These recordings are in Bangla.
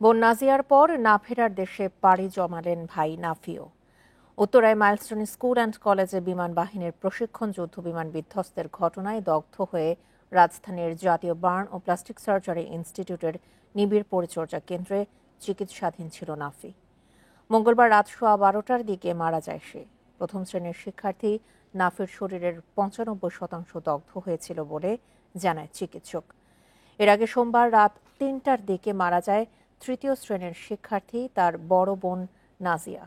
বোন নাজিয়ার পর না ফেরার দেশে পাড়ি জমালেন ভাই নাফিও। উত্তরায় মাইলস্টোন স্কুল অ্যান্ড কলেজে বিমান বাহিনীর প্রশিক্ষণ যুদ্ধবিমান বিধ্বস্তের ঘটনায় দগ্ধ হয়ে রাজধানীর জাতীয় বার্ন ও প্লাস্টিক সার্জারি ইনস্টিটিউটের নিবিড় পরিচর্যা কেন্দ্রে চিকিৎসাধীন ছিল নাফি। মঙ্গলবার রাত 12টার দিকে মারা যায় সে। প্রথম শ্রেণীর শিক্ষার্থী নাফির শরীরের 95% দগ্ধ হয়েছিল বলে জানায় চিকিৎসক। এর আগে সোমবার রাত 3টার দিকে মারা যায় তৃতীয় শ্রেণীর শিক্ষার্থী তার বড় বোন নাজিয়া।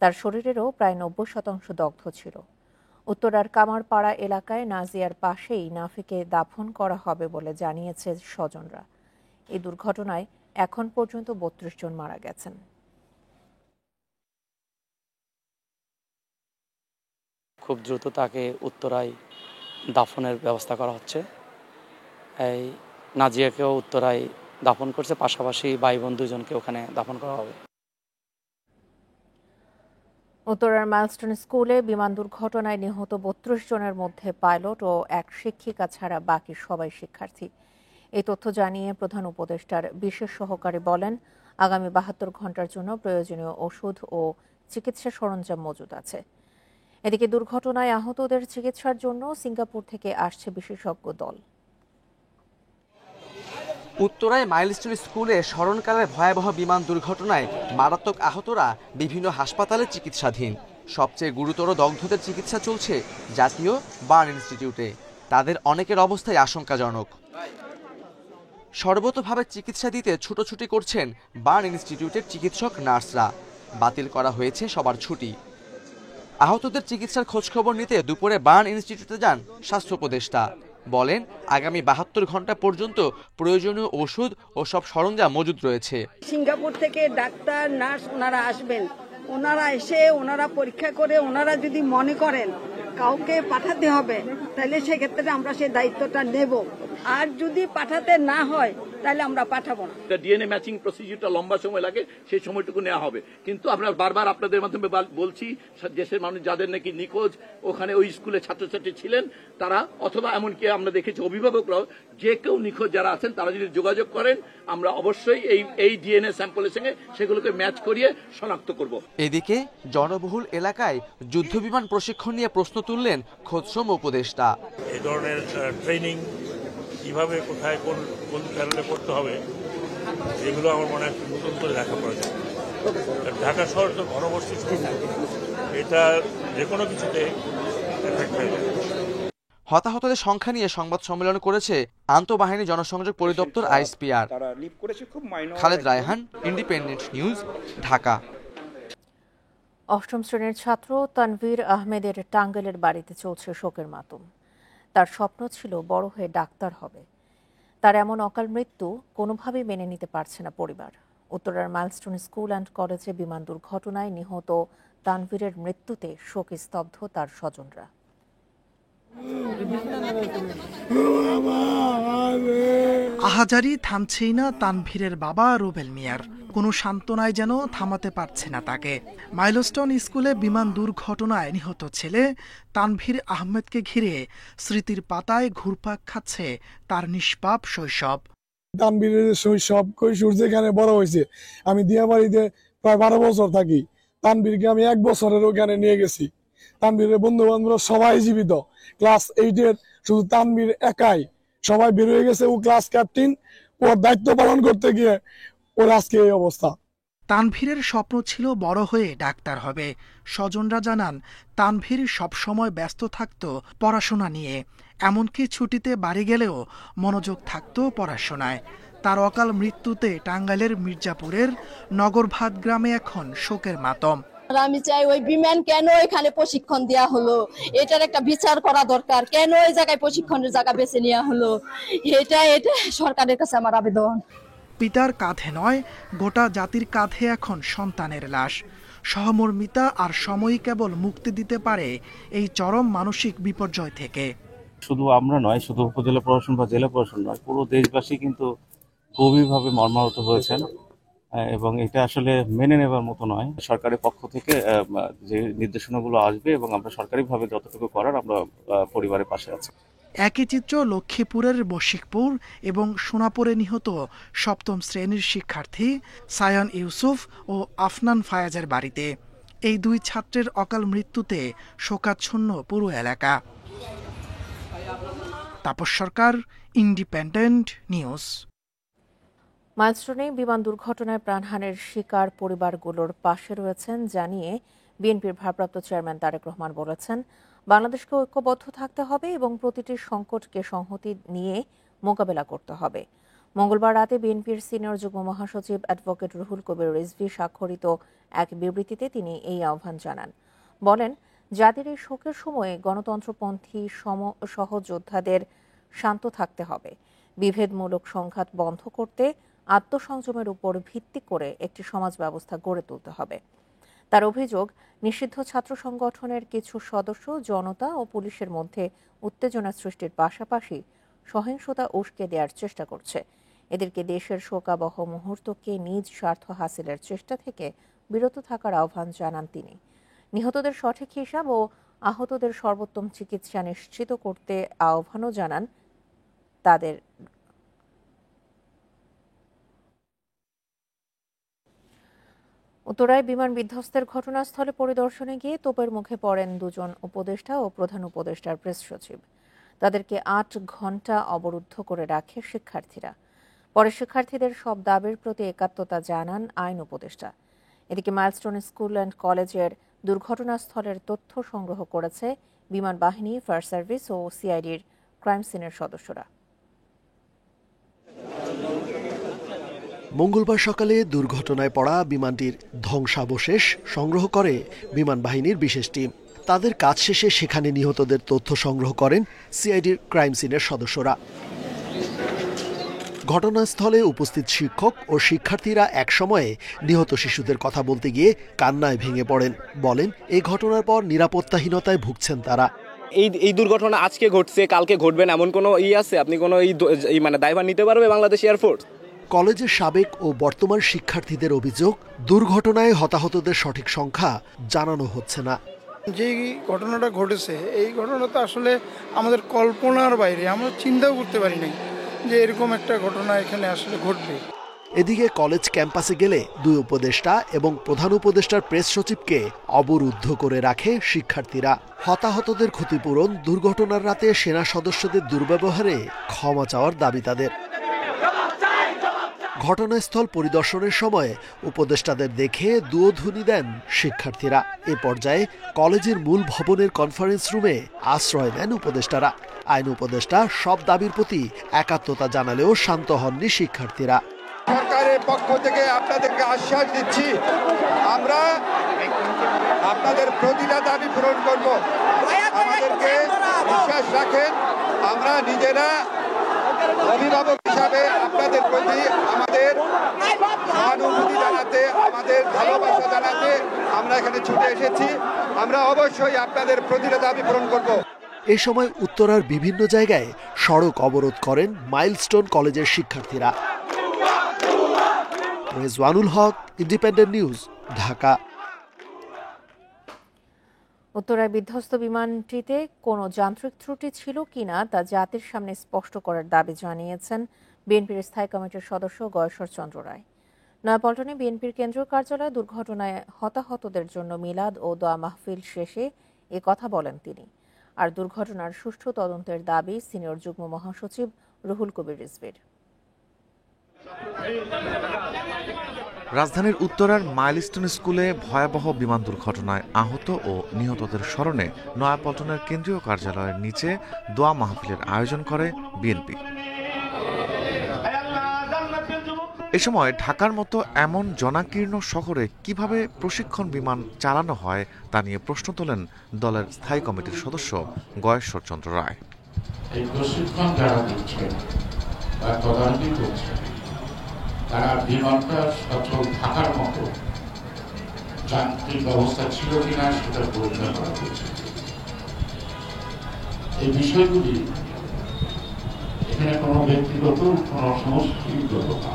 তার শরীরেরও প্রায় 90% দগ্ধ ছিল। উত্তরার কামারপাড়া এলাকায় নাজিয়ার পাশেই নাফিকে দাফন করা হবে বলে জানিয়েছে স্বজনরা। এই দুর্ঘটনায় এখন পর্যন্ত 32 জন মারা গেছেন। খুব দ্রুত তাকে উত্তরায় দাফনের ব্যবস্থা করা হচ্ছে। এই নাজিয়াকেও উত্তরায় দাফন করছে, পাশাপাশি ভাই বোন দুজনকে ওখানে দাফন করা হবে। উত্তরার মাইলস্টোন স্কুলে বিমান দুর্ঘটনায় নিহত 32 জনের মধ্যে পাইলট ও এক শিক্ষিকা ছাড়া বাকি সবাই শিক্ষার্থী। এই তথ্য জানিয়ে প্রধান উপদেষ্টার বিশেষ সহকারী বলেন, আগামী 72 ঘণ্টার জন্য প্রয়োজনীয় ওষুধ ও চিকিৎসা সরঞ্জাম মজুদ আছে। এদিকে দুর্ঘটনায় আহতদের চিকিৎসার জন্য সিঙ্গাপুর থেকে আসছে বিশেষজ্ঞ দল। উত্তরায় মাইলস্টোন স্কুলে স্মরণকালের ভয়াবহ বিমান দুর্ঘটনায় মারাত্মক আহতরা বিভিন্ন হাসপাতালে চিকিৎসাধীন। সবচেয়ে গুরুতর দগ্ধদের চিকিৎসা চলছে জাতীয় বার্ন ইনস্টিটিউটে। তাদের অনেকের অবস্থাই আশঙ্কাজনক। সর্বতোভাবে চিকিৎসা দিতে ছুটোছুটি করছেন বার্ন ইনস্টিটিউটের চিকিৎসক নার্সরা। বাতিল করা হয়েছে সবার ছুটি। আহতদের চিকিৎসার খোঁজখবর নিতে দুপুরে বার্ন ইনস্টিটিউটে যান স্বাস্থ্য উপদেষ্টা। বলেন, আগামী 72 ঘণ্টা পর্যন্ত প্রয়োজনীয় ওষুধ ও সব সরঞ্জাম মজুদ রয়েছে। সিঙ্গাপুর থেকে ডাক্তার নার্স ওনারা আসবেন, ওনারা এসে ওনারা পরীক্ষা করে ওনারা যদি মনে করেন কাউকে পাঠাতে হবে তাহলে সেক্ষেত্রে আমরা সেই দায়িত্বটা নেব। আর যদি পাঠাতে না হয় তাহলে আমরা পাঠাবো না। ডিএনএ ম্যাচিং প্রসিডিউরটা লম্বা সময় লাগে, সেই সময়টুকু নেওয়া হবে। কিন্তু আমরা বারবার আপনাদের মাধ্যমে বলছি, দেশের মানুষ যাদের নাকি নিখোঁজ ওখানে ওই স্কুলে ছাত্রছাত্রী ছিলেন তারা, অথবা এমনকি আমরা দেখেছি অভিভাবকরাও, যে কেউ নিখোঁজ যারা আছেন তারা যদি যোগাযোগ করেন আমরা অবশ্যই এই ডিএনএ স্যাম্পলের সঙ্গে সেগুলোকে ম্যাচ করিয়ে শনাক্ত করব। এদিকে জনবহুল এলাকায় যুদ্ধবিমান প্রশিক্ষণ নিয়ে প্রশ্ন তুললেন খোদসম উপদেষ্টা। এই ধরনের ট্রেনিং কিভাবে কোথায় কোন চ্যানেলে করতে হবে এগুলো আমার মনে হয় নতুন করে দেখা প্রয়োজন। ঢাকা শহর তো ঘনবসতি, এটা যে কোনো কিছুতে এফেক্ট হয়ে যায়। হতাহতদের সংখ্যা নিয়ে সংবাদ সম্মেলন করেছে আন্তঃবাহিনী জনসংযোগ পরিদপ্তর ISPR. Khaled Raihan, independent news, Dhaka. অষ্টম শ্রেণীর ছাত্র তানভীর আহমেদের টাঙ্গাইলের বাড়িতে চলছে শোকের মাতম। তার স্বপ্ন ছিল বড় হয়ে ডাক্তার হবে। তার এমন অকাল মৃত্যু কোনোভাবেই মেনে নিতে পারছে না পরিবার। উত্তরার মাইলস্টোন স্কুল অ্যান্ড কলেজে বিমান দুর্ঘটনায় নিহত তানভীরের মৃত্যুতে শোকে স্তব্ধ তার স্বজনরা। আহাজারি থামছেই না তানভীরের বাবা রুবেল মিয়ার। কোনো সান্ত্বনায় যেন থামাতে পারছে না তাকে। মাইলস্টোন স্কুলে বিমান দুর্ঘটনায় নিহত ছেলে তানভীর আহমেদকে ঘিরে স্মৃতির পাতায় ঘুরপাক খাচ্ছে তার নিষ্পাপ শৈশব। তানভীরের শৈশব কৈশোর যেখানে বড় হয়েছে, আমি দিয়াবাড়িতে প্রায় 12 বছর থাকি। তানভীরকে আমি 1 বছরের ওখানে নিয়ে গেছি। তানভীরের বন্ধু বান্ধবরা সবাই জীবিত। ক্লাস 8-এর শুধু তানভীর একাই, সবাই বের হয়ে গেছে। ও ক্লাস ক্যাপ্টেন, ওর দায়িত্ব পালন করতে গিয়ে ওর আজকে এই অবস্থা। তানভীরের স্বপ্ন ছিল বড় হয়ে ডাক্তার হবে। স্বজনরা জানান, তানভীর সবসময় ব্যস্ত থাকত পড়াশোনা নিয়ে। এমনকি ছুটিতে বাড়ি গেলেও মনোযোগ থাকত পড়াশোনায়। তার অকাল মৃত্যুতে টাঙ্গাইলের মির্জাপুরের নগরভাত গ্রামে এখন শোকের মাতম। আমি চাই ওই বিমান কেন এখানে প্রশিক্ষণ দেওয়া হলো, এটার একটা বিচার করা দরকার। কেন ওই জায়গায় প্রশিক্ষণের জায়গা বেছে নেওয়া হলো, এটা সরকারের কাছে আমার আবেদন। পিতার কাঁধে নয়, গোটা জাতির কাঁধে এখন সন্তানের লাশ। সহমর্মিতা আর সময়ই কেবল মুক্তি দিতে পারে এই চরম মানসিক বিপর্যয় থেকে। শুধু আমরা নয়, শুধু উপজেলা প্রশাসন বা জেলা প্রশাসন নয়, পুরো দেশবাসী কিন্তু গভীরভাবে মর্মাহত হয়েছেন এবং এটা আসলে মেনে নেবার মতো নয়। সরকারের পক্ষ থেকে যে নির্দেশনাগুলো আসবে এবং আমরা সরকারিভাবে যতটুকু করার আমরা পরিবারের পাশে আছি। একই চিত্র লক্ষ্মীপুরের বশিকপুর এবং সোনাপুরে নিহত ৭ম শ্রেণীর শিক্ষার্থী সায়ান ইউসুফ ও আফনান ফায়াজের বাড়িতে। এই দুই ছাত্রের অকাল মৃত্যুতে শোকাচ্ছন্ন পুরো এলাকা। তাপস সরকার, ইন্ডিপেন্ডেন্ট নিউজ। মাইলস্টোনে বিমান দুর্ঘটনায় প্রাণহানির শিকার পরিবারগুলোর পাশে রয়েছেন জানিয়ে বিএনপির ভারপ্রাপ্ত চেয়ারম্যান তারেক রহমান বলেছেন, বাংলাদেশকে ঐক্যবদ্ধ থাকতে হবে এবং প্রতিটি সংকটকে সংহতি নিয়ে মোকাবেলা করতে হবে। মঙ্গলবার রাতে বিএনপির সিনিয়র যুগ্ম মহাসচিব অ্যাডভোকেট রুহুল কবির রিজভী স্বাক্ষরিত এক বিবৃতিতে তিনি এই আহ্বান জানান। বলেন, জাতির এই শোকের সময়ে গণতন্ত্রপন্থী সহযোদ্ধাদের শান্ত থাকতে হবে। বিভেদমূলক সংঘাত বন্ধ করতে আত্মসংযমের উপর ভিত্তি করে একটি সমাজ ব্যবস্থা গড়ে তুলতে হবে। তার অভিযোগ, নিষিদ্ধ ছাত্র সংগঠনের কিছু সদস্য জনতা ও পুলিশের মধ্যে উত্তেজনা সৃষ্টির পাশাপাশি সহিংসতা উস্কে দেওয়ার চেষ্টা করছে। এদেরকে দেশের শোকাবহ মুহূর্তকে নিজ স্বার্থ হাসিলের চেষ্টা থেকে বিরত থাকার আহ্বান জানান তিনি। নিহতদের সঠিক হিসাব ও আহতদের সর্বোত্তম চিকিৎসা নিশ্চিত করতে আহ্বানও জানান তাদের। উত্তরায় বিমান বিধ্বস্তের ঘটনাস্থলে পরিদর্শনে গিয়ে তোপের মুখে পড়েন দুজন উপদেষ্টা ও প্রধান উপদেষ্টার প্রেস সচিব। তাদেরকে ৮ ঘণ্টা অবরুদ্ধ করে রাখে শিক্ষার্থীরা। পরে শিক্ষার্থীদের সব দাবির প্রতি একাত্মতা জানান আইন উপদেষ্টা। এদিকে মাইলস্টোন স্কুল অ্যান্ড কলেজের দুর্ঘটনাস্থলের তথ্য সংগ্রহ করেছে বিমান বাহিনী, ফায়ার সার্ভিস ও সিআইডির ক্রাইম সিনের সদস্যরা। মঙ্গলবার সকালে দুর্ঘটনায় পড়া বিমানটির ধ্বংসাবশেষ সংগ্রহ করে বিমান বাহিনীর বিশেষ টিম। তাদের কাজ শেষে সেখানে নিহতদের তথ্য সংগ্রহ করেন সিআইডির ক্রাইম সিনের সদস্যরা। ঘটনাস্থলে উপস্থিত শিক্ষক ও শিক্ষার্থীরা একসময়ে নিহত শিশুদের কথা বলতে গিয়ে কান্নায় ভেঙে পড়েন। বলেন, এই ঘটনার পর নিরাপত্তাহীনতায় ভুগছেন তারা। এই দুর্ঘটনা আজকে ঘটছে, কালকে ঘটবে না এমন কোনো আছে? আপনি কোনো মানে দায়ভার নিতে পারবে বাংলাদেশ এয়ারফোর্স? কলেজের সাবেক ও বর্তমান শিক্ষার্থীদের অভিযোগ, দুর্ঘটনায় হতাহতদের সঠিক সংখ্যা জানানো হচ্ছে না। যে ঘটনাটা ঘটেছে, এই ঘটনাটা আসলে আমাদের কল্পনার বাইরে, আমরা চিন্তাও করতে পারি নাই যে এরকম একটা ঘটনা এখানে আসলে ঘটবে। এদিকে কলেজ ক্যাম্পাসে গেলে দুই উপদেষ্টা এবং প্রধান উপদেষ্টার প্রেস সচিবকে অবরুদ্ধ করে রাখে শিক্ষার্থীরা। হতাহতদের ক্ষতিপূরণ, দুর্ঘটনার রাতে সেনা সদস্যদের দুর্ব্যবহারে ক্ষমা চাওয়ার দাবি তাদের। ঘটনাস্থল পরিদর্শনের সময় উপদেষ্টাদের দেখে দুয়োধ্বনি দেন শিক্ষার্থীরা। এ পর্যায়ে কলেজের মূল ভবনের কনফারেন্স রুমে আশ্রয় নেন উপদেষ্টারা। আইন উপদেষ্টা সব দাবির প্রতি একাত্মতা জানালেও শান্ত হননি শিক্ষার্থীরা। সরকারের পক্ষ থেকে আপনাদেরকে আশ্বাস দিচ্ছি, আমরা আপনাদের প্রতিটা দাবি পূরণ করব। আমাদেরকে বিশ্বাস রাখেন, আমরা নিজেরা অভিভাবক হিসাবে আপনাদের প্রতি আমাদের সহানুভূতি জানাতে, আমাদের ভালোবাসা জানাতে আমরা এখানে ছুটে এসেছি। আমরা অবশ্যই আপনাদের প্রতিটা দাবি পূরণ করব। এ সময় উত্তরার বিভিন্ন জায়গায় সড়ক অবরোধ করেন মাইলস্টোন কলেজের শিক্ষার্থীরা। রেজওয়ানুল হক, ইন্ডিপেন্ডেন্ট নিউজ, ঢাকা। উত্তরায় বিধ্বস্ত বিমানটিতে কোনো যান্ত্রিক ত্রুটি ছিল কিনা তা জাতির সামনে স্পষ্ট করার দাবি জানিয়েছেন বিএনপির স্থায়ী কমিটির সদস্য গয়েশ্বর চন্দ্র রায়। নয়াপল্টনে বিএনপির কেন্দ্রীয় কার্যালয়ে দুর্ঘটনায় হতাহতদের জন্য মিলাদ ও দোয়া মাহফিল শেষে এ কথা বলেন তিনি। আর দুর্ঘটনার সুষ্ঠু তদন্তের দাবি সিনিয়র যুগ্ম মহাসচিব রুহুল কবির রিজভীর। রাজধানীর উত্তরার মাইলস্টোন স্কুলে ভয়াবহ বিমান দুর্ঘটনায় আহত ও নিহতদের স্মরণে নয়াপল্টনের কেন্দ্রীয় কার্যালয়ের নিচে দোয়া মাহফিলের আয়োজন করে বিএনপি। এ সময় ঢাকার মতো এমন জনাকীর্ণ শহরে কিভাবে প্রশিক্ষণ বিমান চালানো হয় তা নিয়ে প্রশ্ন তোলেন দলের স্থায়ী কমিটির সদস্য গয়েশ্বর চন্দ্র রায়। এই প্রশিক্ষণ যারা দিচ্ছেন বা তদারকি করছেন, তারা বিমানটা সচল থাকার মতো যান্ত্রিক ব্যবস্থা ছিল কিনা সেটা পরীক্ষা করা হয়েছে। এই বিষয়গুলি এখানে কোনো ব্যক্তিগত, কোনো সমষ্টিগত না,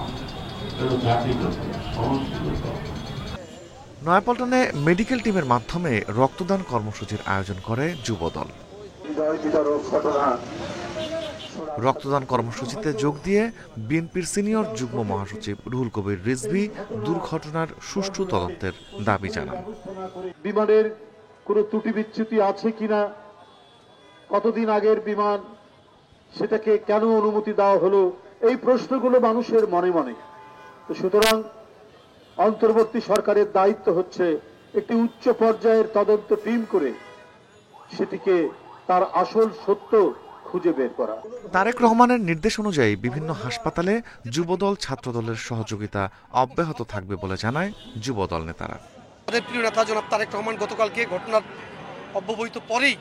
জাতিগত, সমষ্টিগত। নয়াপল্টনে মেডিকেল টিমের মাধ্যমে রক্তদান কর্মসূচির আয়োজন করে যুবদল। রক্তদান কর্মসূচিতে যোগ দিয়ে বিএনপির সিনিয়র যুগ্ম মহাসচিব রুহুল কবির রিজভী দুর্ঘটনার সুষ্ঠু তদন্তের দাবি জানান। বিমানের কোনো ত্রুটি বিচ্যুতি আছে কিনা, কতদিন আগের বিমান, সেটাকে কেন অনুমতি দেওয়া হলো, এই প্রশ্নগুলো মানুষের মনে মনে। তো সুতরাং অন্তর্বর্তী সরকারের দায়িত্ব হচ্ছে একটি উচ্চ পর্যায়ের তদন্ত টিম করে সেটিকে তার আসল সত্য খুঁজে বের করা। তারেক রহমানের নির্দেশ অনুযায়ী বিভিন্ন হাসপাতালে যুবদল ছাত্রদলের সহযোগিতা অব্যাহত থাকবে বলে জানায় যুবদল নেতারা। আমাদের প্রিয় নেতা জনাব তারেক রহমান গতকালকে ঘটনার অব্যবহিত পরেই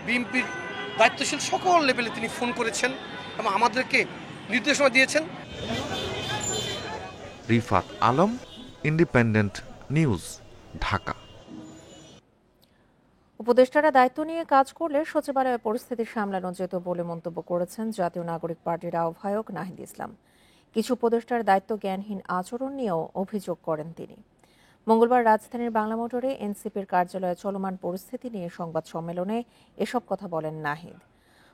বিএনপির দায়িত্বশীল সকল লেভেলে তিনি ফোন করেছেন এবং আমাদেরকে নির্দেশনা দিয়েছেন। Rifat Alam, independent news, Dhaka. উপদেষ্টারা দায়িত্ব নিয়ে কাজ করলে সচিবালয়ে পরিস্থিতি সামলানো যেত বলে মন্তব্য করেছেন জাতীয় নাগরিক পার্টির আহ্বায়ক নাহিদ ইসলাম। কিছু উপদেষ্টার দায়িত্ব জ্ঞানহীন আচরণ নিয়েও অভিযোগ করেন তিনি। মঙ্গলবার রাজধানীর বাংলা মোটরে এনসিপির কার্যালয়ে চলমান পরিস্থিতি নিয়ে সংবাদ সম্মেলনে এসব কথা বলেন নাহিদ।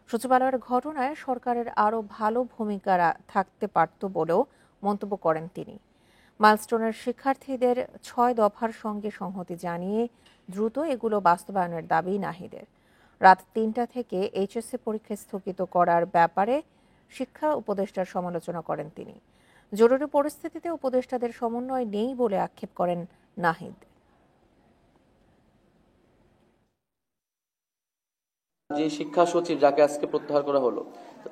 সচিবালয়ের ঘটনায় সরকারের আরও ভালো ভূমিকা থাকতে পারত বলেও মন্তব্য করেন তিনি। মাইলস্টোনের শিক্ষার্থীদের ৬ দফার সঙ্গে সংহতি জানিয়ে দ্রুত এগুলো বাস্তবায়নের দাবি নাহিদের। রাত ৩টা থেকে এইচএসসি পরীক্ষা স্থগিত করার ব্যাপারে শিক্ষা উপদেষ্টার সমালোচনা করেন তিনি। জরুরি পরিস্থিতিতে উপদেষ্টাদের সমন্বয় নেই বলে আক্ষেপ করেন নাহিদ। যে শিক্ষা সচিব যাকে আজকে প্রত্যাহার করা হলো,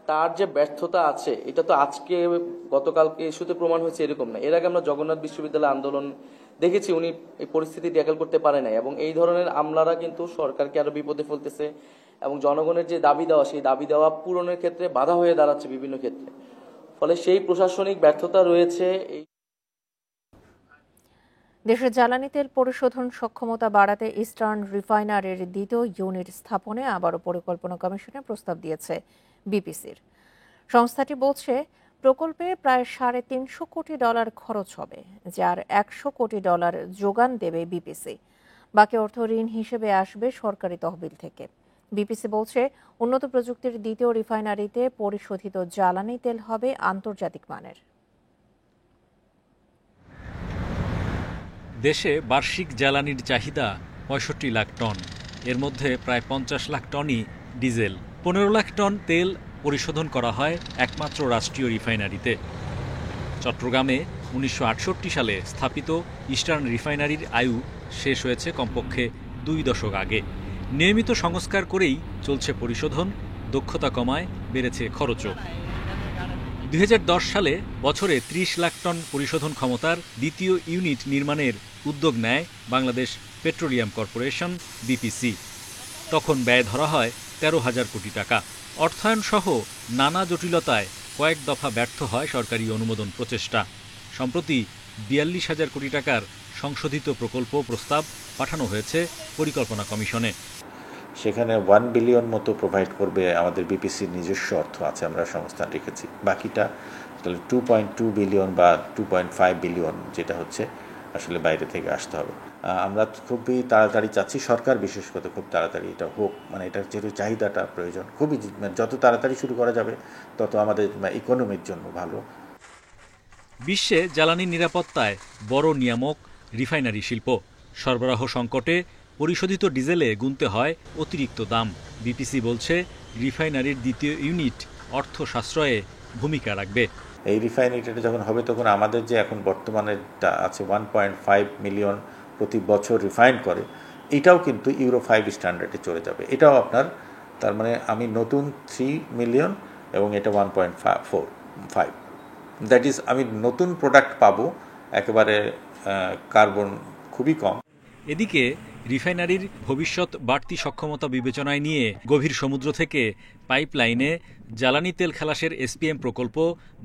তার যে ব্যর্থতা আছে এটা তো আজকে গতকালকে ইস্যুতে প্রমাণ হয়েছে এরকম না। এর আগে আমরা জগন্নাথ বিশ্ববিদ্যালয় আন্দোলন দেখেছি, উনি এই পরিস্থিতি ট্যাকেল করতে পারে নাই এবং এই ধরনের আমলারা কিন্তু সরকারকে আরো বিপদে ফেলতেছে এবং জনগণের যে দাবি দেওয়া সেই দাবি দেওয়া পূরণের ক্ষেত্রে বাধা হয়ে দাঁড়াচ্ছে বিভিন্ন ক্ষেত্রে। ফলে সেই প্রশাসনিক ব্যর্থতা রয়েছে। দেশের জ্বালানি তেল পরিশোধন সক্ষমতা বাড়াতে ইস্টার্ন রিফাইনারির দ্বিতীয় ইউনিট স্থাপনে আবারও পরিকল্পনা কমিশনে প্রস্তাব দিয়েছে বিপিসির। সংস্থাটি বলছে প্রকল্পে প্রায় $350 কোটি খরচ হবে, যার $100 কোটি যোগান দেবে বিপিসি। বাকি অর্থ ঋণ হিসেবে আসবে সরকারি তহবিল থেকে। বিপিসি বলছে উন্নত প্রযুক্তির দ্বিতীয় রিফাইনারিতে পরিশোধিত জ্বালানি তেল হবে আন্তর্জাতিক মানের। দেশে বার্ষিক জ্বালানির চাহিদা 65 লাখ টন। এর মধ্যে প্রায় 50 লাখ টনই ডিজেল। 15 লাখ টন তেল পরিশোধন করা হয় একমাত্র রাষ্ট্রীয় রিফাইনারিতে। চট্টগ্রামে 1968 সালে স্থাপিত ইস্টার্ন রিফাইনারির আয়ু শেষ হয়েছে কমপক্ষে 2 দশক আগে। নিয়মিত সংস্কার করেই চলছে পরিশোধন, দক্ষতা কমায়, বেড়েছে খরচও। 2010 সালে বছরে 30 লাখ টন পরিশোধন ক্ষমতার দ্বিতীয় ইউনিট নির্মাণের উদ্যোগ নেয় বাংলাদেশ পেট্রোলিয়াম কর্পোরেশন বিপিসি। তখন ব্যয় ধরা হয় 13,000 কোটি টাকা। অর্থায়ন সহ নানা জটিলতায় কয়েক দফা ব্যর্থ হয় সরকারি অনুমোদন প্রচেষ্টা। সম্প্রতি 42,000 কোটি টাকার সংশোধিত প্রকল্প প্রস্তাব পাঠানো হয়েছে পরিকল্পনা কমিশনে। সেখানে 1 বিলিয়ন মতো প্রোভাইড করবে আমাদের বিপিসির নিজস্ব অর্থ আছে, আমরা সংস্থান রেখেছি। বাকিটা তাহলে 2.2 বিলিয়ন বা 2.5 বিলিয়ন যেটা হচ্ছে আসলে বাইরে থেকে আসতে হবে। আমরা খুবই তাড়াতাড়ি চাচ্ছি, সরকার বিশেষ করে খুব তাড়াতাড়ি এটা হোক, মানে এটার যেহেতু চাহিদাটা প্রয়োজন, খুবই যত তাড়াতাড়ি শুরু করা যাবে তত আমাদের ইকোনমির জন্য ভালো। বিশ্বে জ্বালানি নিরাপত্তায় বড় নিয়ামক রিফাইনারি শিল্প। সরবরাহ সংকটে পরিশোধিত ডিজেলে গুনতে হয় অতিরিক্ত দাম। বিপিসি বলছে রিফাইনারির দ্বিতীয় ইউনিট অর্থ সাশ্রয়ে ভূমিকা রাখবে। এই রিফাইনারিটা যখন হবে তখন আমাদের যে এখন বর্তমানে আছে 1.5 মিলিয়ন প্রতি বছর রিফাইন করে, এটাও কিন্তু ইউরো 5 স্ট্যান্ডার্ডে চলে যাবে। এটাও আপনার তার মানে আমি নতুন 3 মিলিয়ন এবং এটা 1.5, দ্যাট ইজ আমি নতুন প্রোডাক্ট পাবো, একেবারে কার্বন খুবই কম। এদিকে রিফাইনারির ভবিষ্যৎ বাড়তি সক্ষমতা বিবেচনায় নিয়ে গভীর সমুদ্র থেকে পাইপলাইনে জ্বালানি তেল খালাসের এসপিএম প্রকল্প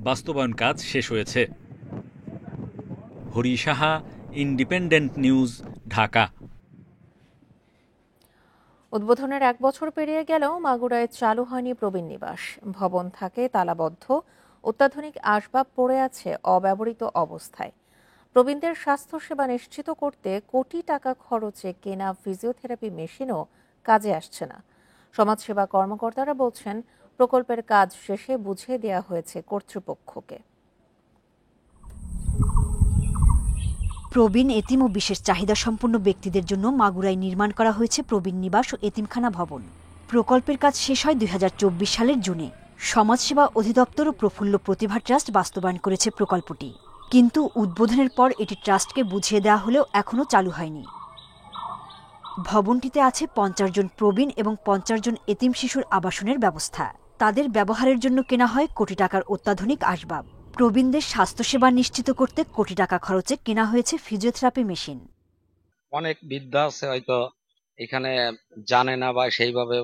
বাস্তবায়ন কাজ শেষ হয়েছে। Hari Saha, independent news, Dhaka. উদ্বোধনের 1 বছর পেরিয়ে গেলেও মাগুরায় চালু হয়নি প্রবীণ নিবাস। ভবন থাকে তালাবদ্ধ, অত্যাধুনিক আসবাব পড়ে আছে অব্যবহৃত অবস্থায়। প্রবীণদের স্বাস্থ্যসেবা নিশ্চিত করতে কোটি টাকা খরচে কেনা ফিজিওথেরাপি মেশিনও কাজে আসছে না। সমাজসেবা কর্মকর্তারা বলছেন প্রকল্পের কাজ শেষে বুঝিয়ে দেওয়া হয়েছে কর্তৃপক্ষকে। প্রবীণ এতিম ও বিশেষ চাহিদা সম্পন্ন ব্যক্তিদের জন্য মাগুরায় নির্মাণ করা হয়েছে প্রবীণ নিবাস ও এতিমখানা ভবন। প্রকল্পের কাজ শেষ হয় ২০২৪ সালের জুনে। সমাজসেবা অধিদপ্তর ও প্রফুল্ল প্রতিভা ট্রাস্ট বাস্তবায়ন করেছে প্রকল্পটি, কিন্তু উদ্বোধনের পর এটি ট্রাস্টকে বুঝিয়ে দেওয়া হলেও এখনও চালু হয়নি। ভবনটিতে আছে ৫০ জন প্রবীণ এবং ৫০ জন এতিম শিশুর আবাসনের ব্যবস্থা। তাদের ব্যবহারের জন্য কেনা হয় কোটি টাকার অত্যাধুনিক আসবাব। প্রবীণদের স্বাস্থ্যসেবা নিশ্চিত করতে কোটি টাকা খরচে কেনা হয়েছে ফিজিওথেরাপি মেশিন। অনেক বৃদ্ধা আছে হয়তো এখানে জানে না বা সেইভাবে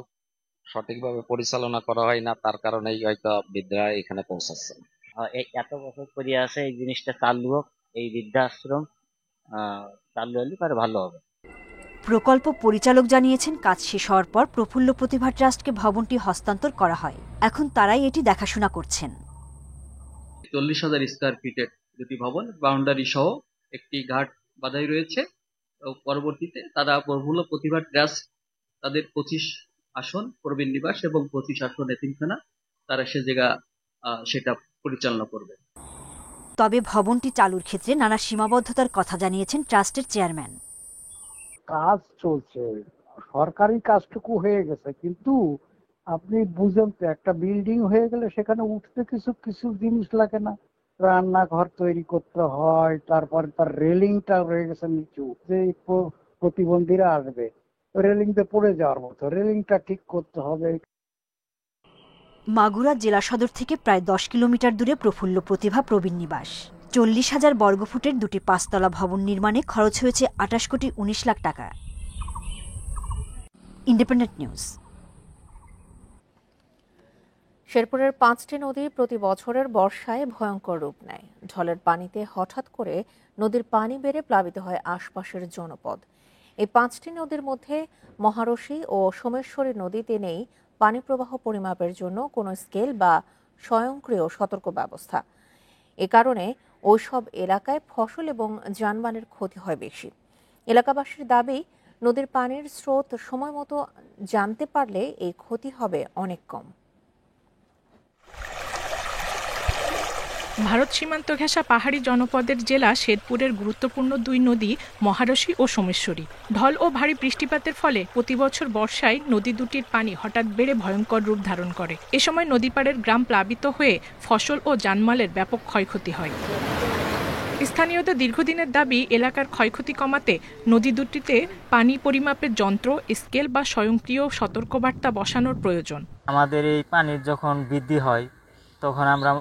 সঠিকভাবে পরিচালনা করা হয় না, তার কারণেই হয়তো বৃদ্ধরা এখানে পৌঁছাচ্ছে। এত বছর করে আছে এই জিনিসটা চালু হোক, এই বৃদ্ধাশ্রম চালু হলে পারে ভালো হবে। প্রকল্প পরিচালক জানিয়েছেন, কাজ শেষ হওয়ার পর প্রফুল্ল প্রতিভা ট্রাস্টকে ভবনটি হস্তান্তর করা হয়। এখন তারাই এটি দেখাশোনা করছেন। ৪০,০০০ স্কয়ার ফিটের দুটি ভবন, বাউন্ডারি সহ একটি ঘাট বাঁধাই রয়েছে। পরবর্তীতে তারা প্রফুল্ল প্রতিভা ট্রাস্ট তাদের 25 আসন প্রবীণ নিবাস এবং 25 আসন এতিমখানা তারা সে জায়গা সেটা পরিচালনা করবে। তবে ভবনটি চালুর ক্ষেত্রে নানা সীমাবদ্ধতার কথা জানিয়েছেন ট্রাস্টের চেয়ারম্যান। কাজ চলছে, সরকারি কাজটুকু হয়ে গেছে, কিন্তু আপনি বুঝেন তো একটা বিল্ডিং হয়ে গেলে সেখানে উঠতে কিছু জিনিস লাগে না, রান্নাঘর তৈরি করতে হয়, তারপরে তার রেলিংটা রয়ে গেছে নিচু, যে প্রতিবন্ধীরা আসবে রেলিংতে পড়ে যাওয়ার মতো, রেলিংটা ঠিক করতে হবে। মাগুরা জেলা সদর থেকে প্রায় 10 কিলোমিটার দূরে প্রফুল্ল প্রতিভা প্রবীণ নিবাস। 40,000 বর্গফুটের দুটি 5তলা ভবন নির্মাণে খরচ হয়েছে 28 কোটি 19 লাখ টাকা। Independent news. শেরপুরের 5টি নদী প্রতি বছরের বর্ষায় ভয়ঙ্কর রূপ নেয়। ঢলের পানিতে হঠাৎ করে নদীর পানি বেড়ে প্লাবিত হয় আশপাশের জনপদ। এই 5টি নদীর মধ্যে মহারশী ও সোমেশ্বরী নদীতে নেই পানি প্রবাহ পরিমাপের জন্য কোনো স্কেল বা স্বয়ংক্রিয় সতর্ক ব্যবস্থা। এ কারণে ওইসব এলাকায় ফসল এবং যানবাহনের ক্ষতি হয় বেশি। এলাকাবাসীর দাবি, নদীর পানির স্রোত সময় মতো জানতে পারলে এই ক্ষতি হবে অনেক কম। ভারত সীমান্ত ঘেঁষা পাহাড়ি জনপদের জেলা শেরপুরের গুরুত্বপূর্ণ 2 নদী মহারশী ও সোমেশ্বরী। ঢল ও ভারী বৃষ্টিপাতের ফলে প্রতি বছর বর্ষায় নদী দুটির পানি হঠাৎ বেড়ে ভয়ঙ্কর রূপ ধারণ করে। এ সময় নদীপাড়ের গ্রাম প্লাবিত হয়ে ফসল ও জানমালের ব্যাপক ক্ষয়ক্ষতি হয়। স্থানীয়দের দীর্ঘদিনের দাবি, এলাকার ক্ষয়ক্ষতি কমাতে নদী দুটিতে পানি পরিমাপের যন্ত্র, স্কেল বা স্বয়ংক্রিয় সতর্কবার্তা বসানোর প্রয়োজন। আমাদের এই পানির যখন বৃদ্ধি হয় তখন আমরা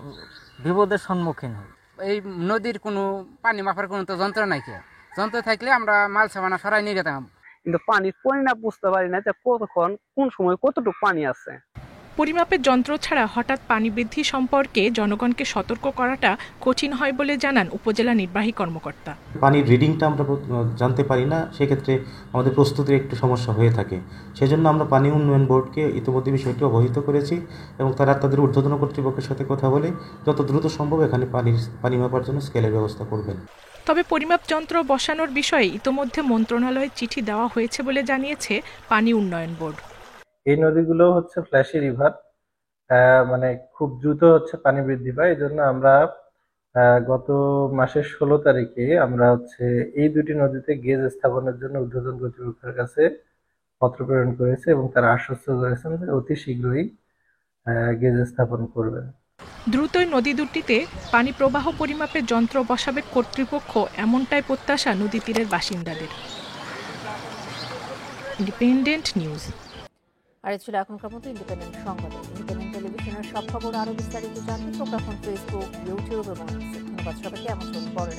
বিপদের সম্মুখীন হই। এই নদীর কোনো পানি মাপার কোনো তো যন্ত্র নাই, যন্ত্র থাকলে আমরা মাল সামানা সরাই নিয়ে যেতাম, কিন্তু পানির পরিমাপ বুঝতে পারি না যে কতক্ষণ কোন সময় কতটুকু পানি আছে। পরিমাপের যন্ত্র ছাড়া হঠাৎ পানি বৃদ্ধি সম্পর্কে জনগণকে সতর্ক করাটা কঠিন হয় বলে জানান উপজেলা নির্বাহী কর্মকর্তা। পানির রিডিংটা আমরা জানতে পারি না, সেক্ষেত্রে আমাদের প্রস্তুতির একটু সমস্যা হয়ে থাকে। সেজন্য আমরা পানি উন্নয়ন বোর্ডকে ইতিমধ্যে বিষয়টি অবহিত করেছি এবং তারা তাদের ঊর্ধ্বতন কর্তৃপক্ষের সাথে কথা বলে যত দ্রুত সম্ভব এখানে পানি মাপার জন্য স্কেলের ব্যবস্থা করবেন। তবে পরিমাপ যন্ত্র বসানোর বিষয়ে ইতোমধ্যে মন্ত্রণালয়ে চিঠি দেওয়া হয়েছে বলে জানিয়েছে পানি উন্নয়ন বোর্ড। এই নদীগুলো হচ্ছে ফ্ল্যাশি রিভার, মানে খুব দ্রুত হচ্ছে পানি বৃদ্ধি পায়। এই জন্য আমরা গত মাসের 16 তারিখে আমরা হচ্ছে এই দুটি নদীতে গেজ স্থাপনের জন্য ঊর্ধ্বতন কর্তৃপক্ষের কাছে পত্র প্রেরণ করেছে এবং তারা আশ্বস্ত করেছেন যে অতি শীঘ্রই গেজ স্থাপন করবেন। দ্রুতই নদী দুটিতে পানি প্রবাহ পরিমাপের যন্ত্র বসাবে কর্তৃপক্ষ, এমনটাই প্রত্যাশা নদী তীরের বাসিন্দাদের। Independent news. আর এ ছিল এখনকার মতো ইন্ডিপেন্ডেন্ট সংবাদ। ইন্ডিপেন্ডেন্ট টেলিভিশনের সব খবর আরও বিস্তারিত জানতে চোখ রাখুন ফেসবুক, ইউটিউব এবং ধন্যবাদ সবাইকে। এমন পরে